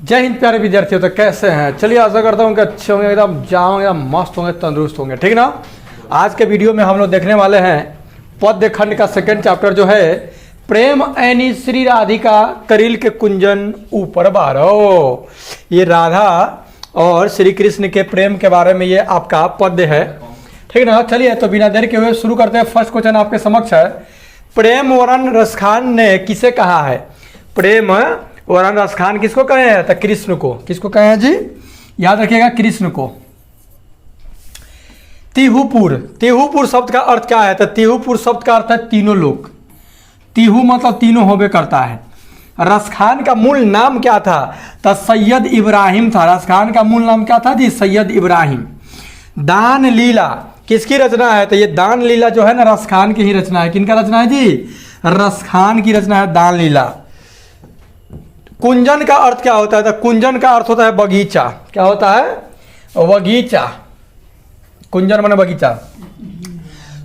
जय हिंद प्यारे विद्यार्थियों। तो कैसे हैं? चलिए आशा करता हूँ कि अच्छे होंगे, एकदम जाओ एकदम मस्त होंगे, तंदुरुस्त होंगे, ठीक ना। आज के वीडियो में हम लोग देखने वाले हैं पद्य खंड का सेकंड चैप्टर जो है प्रेम ऐनी श्री राधिका करील के कुंजन ऊपर बारो। ये राधा और श्री कृष्ण के प्रेम के बारे में ये आपका पद्य है, ठीक ना। चलिए तो बिना देर के हुए शुरू करते हैं। फर्स्ट क्वेश्चन आपके समक्ष है, प्रेम वरण रसखान ने किसे कहा है? प्रेम वरण रसखान किसको कहे हैं? तो कृष्ण को। किसको कहे हैं जी? याद रखिएगा, कृष्ण को। तिहुपुर, तिहुपुर शब्द का अर्थ क्या है? तो तिहुपुर शब्द का अर्थ है तीनों लोग। तिहु मतलब तीनों होबे करता है। रसखान का मूल नाम क्या था? तो सैयद इब्राहिम था। रसखान का मूल नाम क्या था जी? सैयद इब्राहिम। दान लीला किसकी रचना है? तो ये दान लीला जो है ना रसखान की ही रचना है। किनका रचना है जी? रसखान की रचना है दान लीला। कुंजन का अर्थ क्या होता है? तो कुंजन का अर्थ होता है बगीचा। क्या होता है? बगीचा। कुंजन माने बगीचा।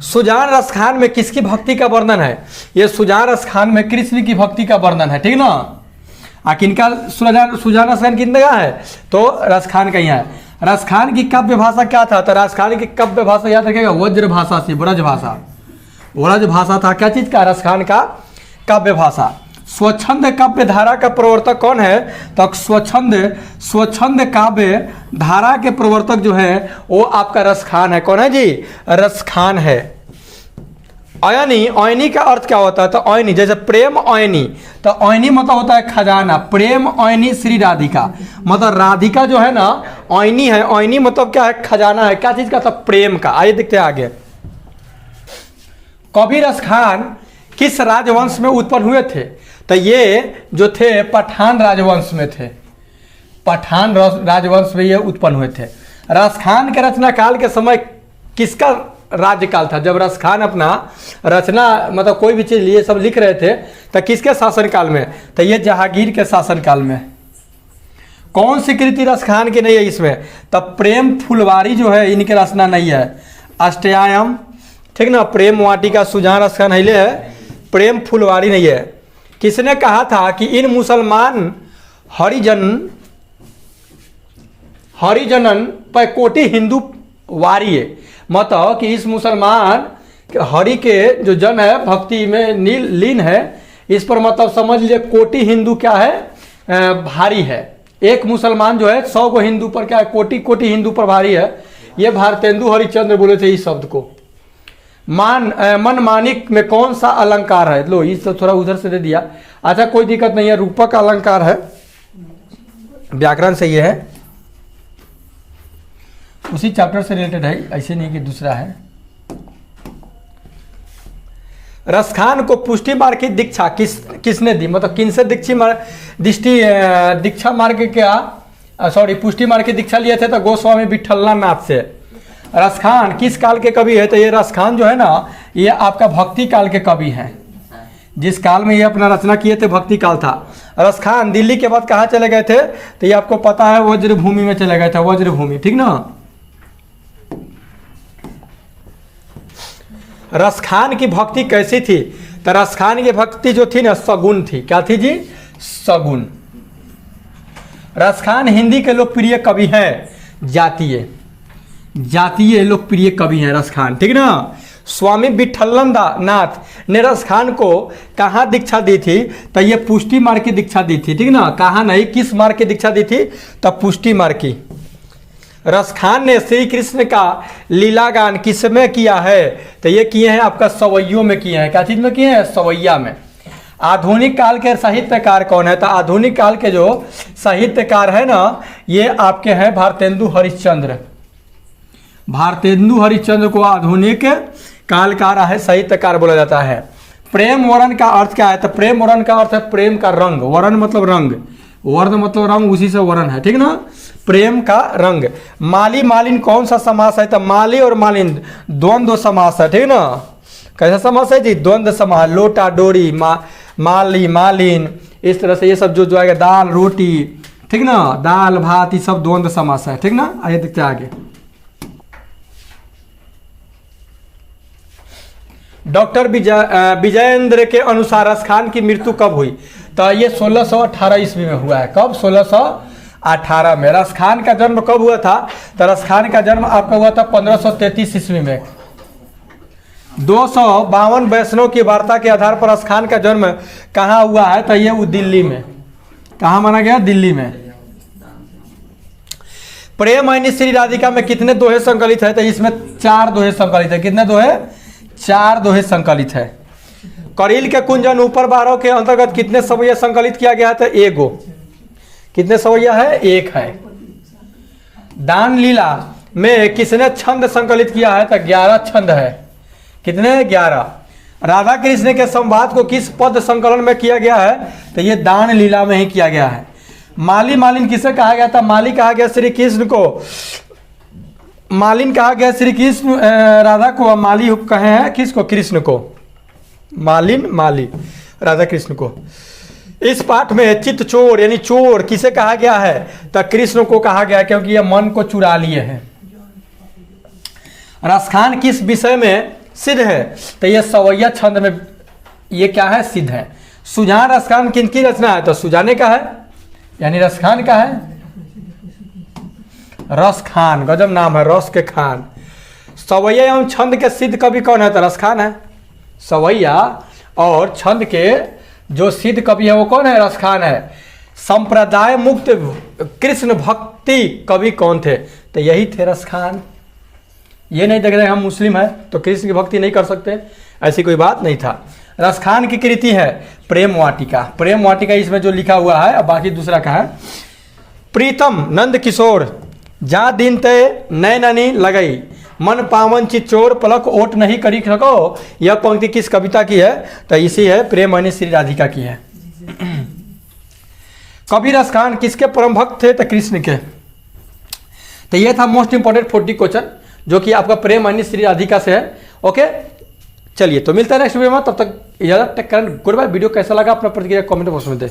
सुजान रसखान में किसकी भक्ति का वर्णन है? ये सुजान रसखान में कृष्ण की भक्ति का वर्णन है, ठीक ना। किनका सुजान रसखान किनका है? तो रसखान का ही है। रसखान की काव्य भाषा क्या था? तो रसखान की काव्य भाषा याद रखिएगा वज्र भाषा से, ब्रज भाषा। ब्रज भाषा था क्या चीज का? रसखान का काव्य भाषा। स्वच्छंद काव्य धारा का प्रवर्तक कौन है? तो स्वच्छंद काव्य धारा के प्रवर्तक जो है वो आपका रसखान है। कौन है जी? रसखान है। अयनी, अयनी का अर्थ क्या होता है? तो अयनी जैसे प्रेम अयनी, तो अयनी मतलब होता है खजाना। प्रेम अयनी श्री राधिका, मतलब राधिका जो है ना अयनी है। अयनी मतलब क्या है? खजाना है। क्या चीज का? तो प्रेम का। आइए देखते हैं आगे। कवि रसखान किस राजवंश में उत्पन्न हुए थे? तो ये जो थे पठान राजवंश में थे। पठान राजवंश में ये उत्पन्न हुए थे। रसखान के रचना काल के समय किसका राज्यकाल था? जब रसखान अपना रचना मतलब कोई भी चीज ये सब लिख रहे थे तो किसके शासनकाल में? तो ये जहांगीर के शासनकाल में। कौन सी कृति रसखान की नहीं है इसमें? तब प्रेम फुलवारी जो है इनके रचना नहीं है। अष्टयाम, ठीक ना। प्रेम वाटिका सुजान रसखान हिले है, प्रेम फुलवारी नहीं है। किसने कहा था कि इन मुसलमान हरिजनन पर कोटि हिंदू वारिये? मतलब कि इस मुसलमान हरि के जो जन है भक्ति में लीन है, इस पर मतलब समझ लीजिए कोटि हिंदू क्या है? भारी है। एक मुसलमान जो है 100 को हिंदू पर क्या है? कोटि हिंदू पर भारी है। ये भारतेंदु हरिश्चंद्र बोले थे इस शब्द को। मन मानिक में कौन सा अलंकार है? लो इस थोड़ा उधर से दे दिया। अच्छा कोई दिक्कत नहीं है, रूपक अलंकार है, व्याकरण से ये है, उसी चैप्टर से रिलेटेड है, ऐसे नहीं कि दूसरा है। रसखान को पुष्टि मार्ग की दीक्षा किसने दी? मतलब किनसे दीक्षा मार्ग क्या सॉरी पुष्टि मार्ग की दीक्षा लिए थे? तो गोस्वामी विठलनाथ से। रसखान किस काल के कवि है? तो ये रसखान जो है ना ये आपका भक्ति काल के कवि हैं। जिस काल में ये अपना रचना किए थे भक्ति काल था। रसखान दिल्ली के बाद कहाँ चले गए थे? तो ये आपको पता है वज्रभूमि में चले गए थे। वज्रभूमि, ठीक ना। रसखान की भक्ति कैसी थी? तो रसखान की भक्ति जो थी ना सगुन थी। क्या थी जी? सगुन। रसखान हिंदी के लोकप्रिय कवि हैं, जातीय लोकप्रिय कवि हैं रसखान, ठीक ना। स्वामी विठलनाथ ने रसखान को कहाँ दीक्षा दी थी? तो ये पुष्टि मार्ग की दीक्षा दी थी, ठीक ना। कहाँ नहीं, किस मार्ग की दीक्षा दी थी? तो पुष्टि मार्ग की। रसखान ने श्री कृष्ण का लीला गान किस में किया है? तो ये किए हैं आपका सवैयों में किए हैं। क्या चीज में किए हैं? सवैया में। आधुनिक काल के साहित्यकार कौन है? तो आधुनिक काल के जो साहित्यकार है ना ये आपके हैं भारतेंदु हरिश्चंद्र। भारतेंदु हरिश्चंद्र को आधुनिक काल का है साहित्यकार बोला जाता है। प्रेम वरण का अर्थ क्या है? तो प्रेम वरण का अर्थ है प्रेम का रंग। वरण मतलब रंग, वर्ण मतलब रंग, उसी से वरण है, ठीक ना। प्रेम का रंग। माली मालिन कौन सा समास है? तो माली और मालिन द्वंद्व समास है, ठीक ना। कैसा समास है जी? द्वंद्व समास। लोटा डोरी, माली मालिन, इस तरह से ये सब जो आएगा दाल रोटी, ठीक ना, दाल भात, ये सब द्वंद्व समास है, ठीक ना। आइए देखते हैं आगे। डॉक्टर विजयेंद्र के अनुसार रसखान की मृत्यु कब हुई? तो ये 1618 ईस्वी में हुआ है। कब? 1618 में। रसखान का जन्म कब हुआ था? तो रसखान का जन्म आपका हुआ था 1533 ईस्वी में। 252 वैष्णव की वार्ता के आधार पर रसखान का जन्म कहाँ हुआ है? तो ये दिल्ली में। कहाँ माना गया? दिल्ली में। प्रेम आइनी श्री राधिका में कितने दोहे संकलित है? तो इसमें 4 दोहे संकलित है। कितने दोहे? 4 दोहे संकलित है। करील के कुंजन ऊपर 12 के अंतर्गत कितने सवैया संकलित किया गया है? तो एगो। कितने सवैया है? 1 है। दान लीला में किसने छंद संकलित किया है? तो 11 छंद है। कितने? 11। राधा कृष्ण के संवाद को किस पद संकलन में किया गया है? तो ये दान लीला में ही किया गया है। माली मालिन किसे कहा गया था? माली कहा गया श्री कृष्ण को। मालिन कहा गया श्री कृष्ण राधा को। माली कहे हैं किसको? कृष्ण को। मालिन माली राधा कृष्ण को। इस पाठ में चित्त चोर यानी चोर किसे कहा गया है? तो कृष्ण को कहा गया है, क्योंकि ये मन को चुरा लिए हैं। रसखान किस विषय में सिद्ध है? तो ये सवैया छंद में ये क्या है? सिद्ध है। सुजान रसखान किनकी रचना है? तो सुजाने का है, यानी रसखान का है। रसखान, गजब नाम है, रस के खान। सवैया एवं छंद के सिद्ध कवि कौन है? तो रसखान है। सवैया और छंद के जो सिद्ध कवि है वो कौन है? रसखान है। संप्रदाय मुक्त कृष्ण भक्ति कवि कौन थे? तो यही थे रसखान। ये नहीं देख रहे हम मुस्लिम है तो कृष्ण की भक्ति नहीं कर सकते, ऐसी कोई बात नहीं था। रसखान की कृति है प्रेम वाटिका। प्रेम वाटिका इसमें जो लिखा हुआ है, अब बाकी दूसरा का है। प्रीतम नंद किशोर जा दिन तय नैननी लगई मन पावन चिचोर पलक ओट नहीं करी सको। यह पंक्ति किस कविता की है? तो इसी है प्रेम आइनी श्री राधिका की है। कवि रसखान किसके परम भक्त थे? तो कृष्ण के। तो यह था मोस्ट इंपोर्टेंट 40 क्वेश्चन जो कि आपका प्रेम आइनी श्री राधिका से है। ओके, चलिए तो मिलता है नेक्स्ट वीडियो में। तब तक इजाजत, take care, goodbye. Video कैसा लगा अपना प्रतिक्रिया कमेंट बॉक्स में दें।